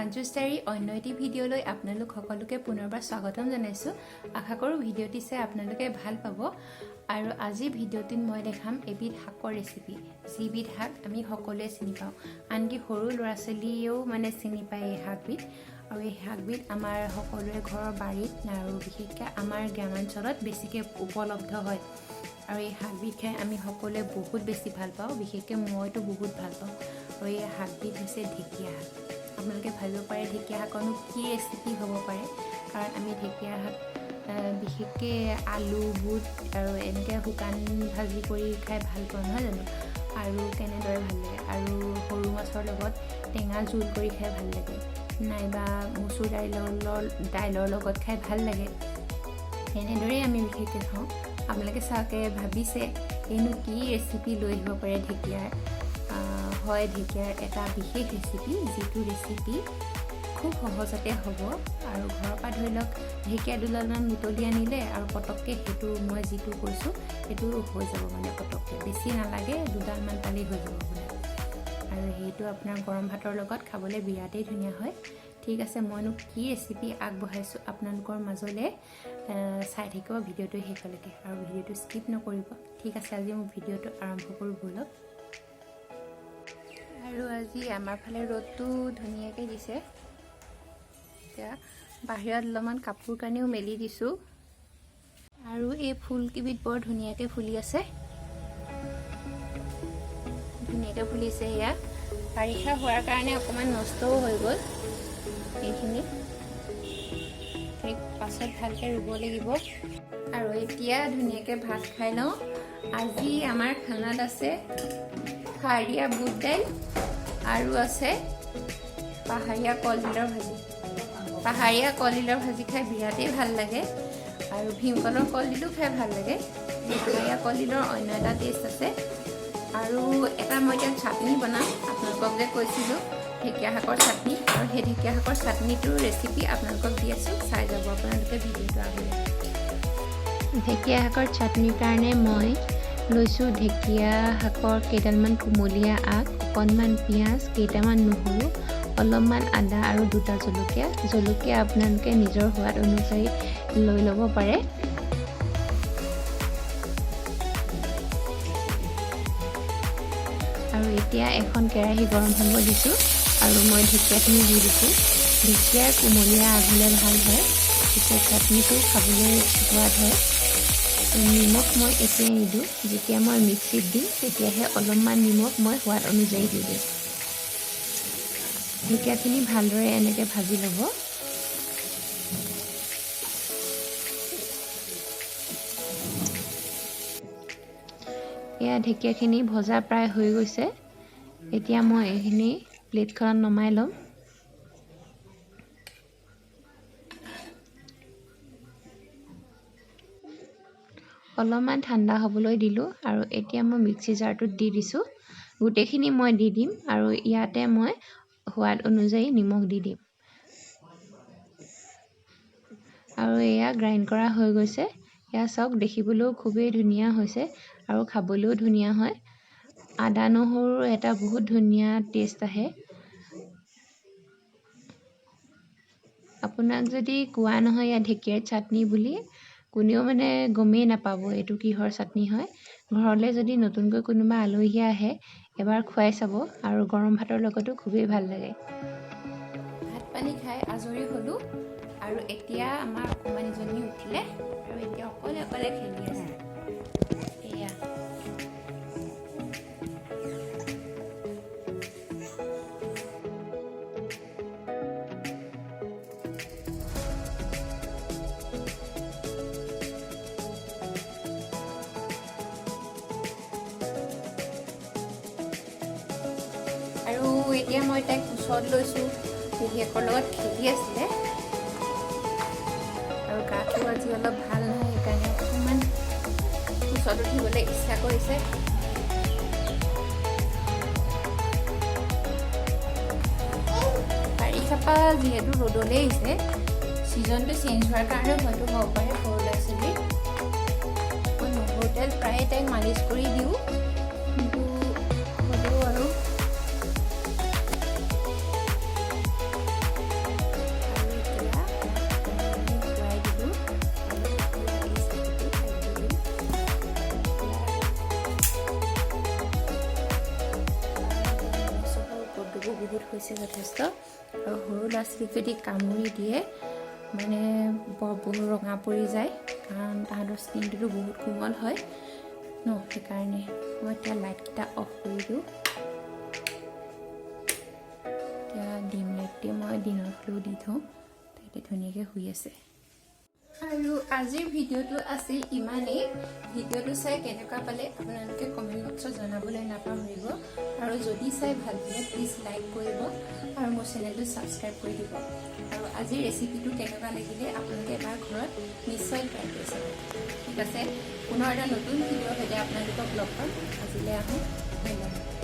প্ৰাঞ্জুছ diary অন্য এটি ভিডিঅ'লৈ আপোনালোক সকলোকে পুনৰবাৰ স্বাগতম জনাইছোঁ। আশা কৰোঁ ভিডিঅ'টি চাই আপোনালোকে ভাল পাব। আৰু আজি ভিডিঅ'টিত মই দেখাম এবিধ শাকৰ ৰেচিপি, যিবিধ শাক আমি সকলোৱে চিনি পাওঁ, আনকি সৰু ল'ৰা ছোৱালীয়েও চিনি পায় এই শাকবিধ। আৰু এই শাকবিধ আমাৰ সকলোৰে ঘৰৰ বাৰীত আৰু বিশেষকৈ আমাৰ গ্ৰামাঞ্চলত বেছিকৈ উপলব্ধ হয়। আৰু এই শাকবিধ খাই আমি সকলোৱে বহুত বেছি ভাল পাওঁ, বিশেষকৈ মইতো বহুত ভাল পাওঁ। আৰু এই শাকবিধ হৈছে ঢেকীয়া শাক। আপোনালোকে ভাবিব পাৰে ঢেকীয়া শাকৰনো কি ৰেচিপি হ'ব পাৰে, কাৰণ আমি ঢেকীয়া শাক বিশেষকৈ আলু বুট আৰু এনেকৈ শুকান ভাজি কৰি খাই ভাল পাওঁ, নহয় জানো? আৰু কেনেদৰে ভাল লাগে, আৰু সৰু মাছৰ লগত টেঙা জোল কৰি খাই ভাল লাগে, নাইবা মচুৰ দাইলৰ লগত খাই ভাল লাগে। এনেদৰেই আমি বিশেষকৈ খাওঁ। আপোনালোকে চাগে ভাবিছে এইনো কি ৰেচিপি লৈ আহিব পাৰে ঢেকীয়াৰ। হয়, ঢেকীয়াৰ এটা বিশেষ ৰেচিপি, যিটো ৰেচিপি খুব সহজতে হ'ব। আৰু ঘৰৰ পৰা ধৰি লওক ঢেকীয়া দুডালমান বুটলি আনিলে আৰু পটককৈ সেইটো মই যিটো কৈছোঁ সেইটো হৈ যাব, পটককৈ বেছি নালাগে, দুডালমান পালেই হৈ যাব আপোনাৰ। আৰু সেইটো আপোনাৰ গৰম ভাতৰ লগত খাবলৈ বিৰাটেই ধুনীয়া হয়। ঠিক আছে, মইনো কি ৰেচিপি আগবঢ়াইছোঁ আপোনালোকৰ মাজলৈ চাই থাকিব ভিডিঅ'টো শেষলৈকে, আৰু ভিডিঅ'টো স্কিপ নকৰিব। ঠিক আছে, আজি মই ভিডিঅ'টো আৰম্ভ কৰোঁ ব'লক। আৰু আজি আমাৰ ফালে ৰ'দটো ধুনীয়াকৈ দিছে। এতিয়া বাহিৰত অলপমান কাপোৰ কানিও মেলি দিছোঁ। আৰু এই ফুলকেইবিধ বৰ ধুনীয়াকৈ ফুলি আছে, ধুনীয়াকৈ ফুলিছে। এয়া বাৰিষা হোৱাৰ কাৰণে অকণমান নষ্টও হৈ গ'ল এইখিনি, পাছত ভালকৈ ৰুব লাগিব। আৰু এতিয়া ধুনীয়াকৈ ভাত খাই লওঁ। আজি আমাৰ খানাত আছে খাৰীয়া বুট দাইল আৰু আছে পাহাৰীয়া কলডিলৰ ভাজি। পাহাৰীয়া কলডিলৰ ভাজি খাই বিৰাটেই ভাল লাগে, আৰু ভীমকলৰ কলডিলো খাই ভাল লাগে। পাহাৰীয়া কলডিলৰ অন্য এটা টেষ্ট আছে। আৰু এটা মই এতিয়া চাটনি বনাম, আপোনালোকক যে কৈছিলোঁ ঢেকীয়া শাকৰ চাটনি, আৰু সেই ঢেকীয়া শাকৰ চাটনিটোৰ ৰেচিপি আপোনালোকক দি আছোঁ, চাই যাব আপোনালোকে ভিডিঅ'টো আগলৈ। ঢেকীয়া শাকৰ চাটনিৰ কাৰণে মই লৈছোঁ ঢেকীয়া শাকৰ কেইডালমান কুমলীয়া আগ, অকণমান পিঁয়াজ, কেইটামান নহৰু, অলপমান আদা আৰু দুটা জলকীয়া আপোনালোকে নিজৰ সোৱাদ অনুযায়ী লৈ ল'ব পাৰে। আৰু এতিয়া এখন কেৰাহী গৰম হ'ব দিছোঁ, আৰু মই ঢেকীয়াখিনি দি দিছোঁ। ঢেকীয়াৰ কুমলীয়া আগ হ'লে ভাল হয়, তেতিয়া চাটনিটো খাবলৈ সোৱাদ হয়। নিমখ মই এতিয়াই নিদিওঁ, যেতিয়া মই মিক্সিত দিম তেতিয়াহে অলপমান নিমখ মই সোৱাদ অনুযায়ী দি দিম। ঢেকীয়াখিনি ভালদৰে এনেকৈ ভাজি ল'ব। এয়া ঢেকীয়াখিনি ভজা প্ৰায় হৈ গৈছে। এতিয়া মই এইখিনি প্লেটখনত নমাই ল'ম। অলপমান ঠাণ্ডা হ'বলৈ দিলোঁ, আৰু এতিয়া মই মিক্সি জাৰটোত দি দিছোঁ। গোটেইখিনি মই দি দিম, আৰু ইয়াতে মই সোৱাদ অনুযায়ী নিমখ দি দিম। আৰু এয়া গ্ৰাইণ্ড কৰা হৈ গৈছে। এয়া চাওক, দেখিবলৈও খুবেই ধুনীয়া হৈছে আৰু খাবলৈও ধুনীয়া হয়। আদা নহৰুৰ এটা বহুত ধুনীয়া টেষ্ট আহে। আপোনাক যদি কোৱা নহয় ইয়াত ঢেকীয়াৰ চাটনি বুলি, কোনেও গমেই নাপাব এইটো কিহৰ চাটনি হয়। ঘৰলৈ যদি নতুনকৈ কোনোবা আলহী আহে এবাৰ খুৱাই চাব, আৰু গৰম ভাতৰ লগতো খুবেই ভাল লাগে। ভাত পানী খাই আজৰি হ'লোঁ, আৰু এতিয়া আমাৰ অকণমানিজনী উঠিলে, আৰু এতিয়া অকলে অকলে খেলি আছে। এয়া আৰু এতিয়া মই তাইক কোচত লৈছোঁ, পেহীয়েকৰ লগত খেলি আছিলে, আৰু গাটো আজি অলপ ভাল নহয়, সেইকাৰণে অকণমান কোচত উঠিবলৈ ইচ্ছা কৰিছে। বাৰিষাপা যিহেতু ৰ'দলৈ আহিছে, ছিজনটো চেঞ্জ হোৱাৰ কাৰণেও হয়তো হ'ব পাৰে সৰু ল'ৰা ছোৱালী। মই নহৰু তেল প্ৰায়ে তাইক মালিচ কৰি দিওঁ, কিন্তু হ'লেও আৰু হৈছে যথেষ্ট আৰু সৰু ল'ৰা ছোৱালীক যদি কামুৰি দিয়ে মানে বহুত ৰঙা পৰি যায় কাৰণ তাহাঁতৰ স্কিনটোতো বহুত কোমল হয় ন সেইকাৰণে মই এতিয়া লাইটকেইটা অফ কৰি দিওঁ এতিয়া ডিম লাইটটো মই দিনত হ'লেও দি থওঁ তাতে ধুনীয়াকৈ শুই আছে আৰু আজিৰ ভিডিঅ'টো আছিল ইমানেই ভিডিঅ'টো চাই কেনেকুৱা পালে আপোনালোকে কমেণ্ট বক্সত জনাবলৈ নাপাহৰিব আৰু যদি চাই ভাল পালে প্লিজ লাইক কৰিব আৰু মোৰ চেনেলটো ছাবস্ক্ৰাইব কৰি দিব আৰু আজিৰ ৰেচিপিটো কেনেকুৱা লাগিলে আপোনালোকে এবাৰ ঘৰত নিশ্চয় ট্ৰাই কৰি চাব ঠিক আছে পুনৰ এটা নতুন ভিডিঅ'ৰ সৈতে আপোনালোকক লগ পাম আজিলৈ আহোঁ ধন্যবাদ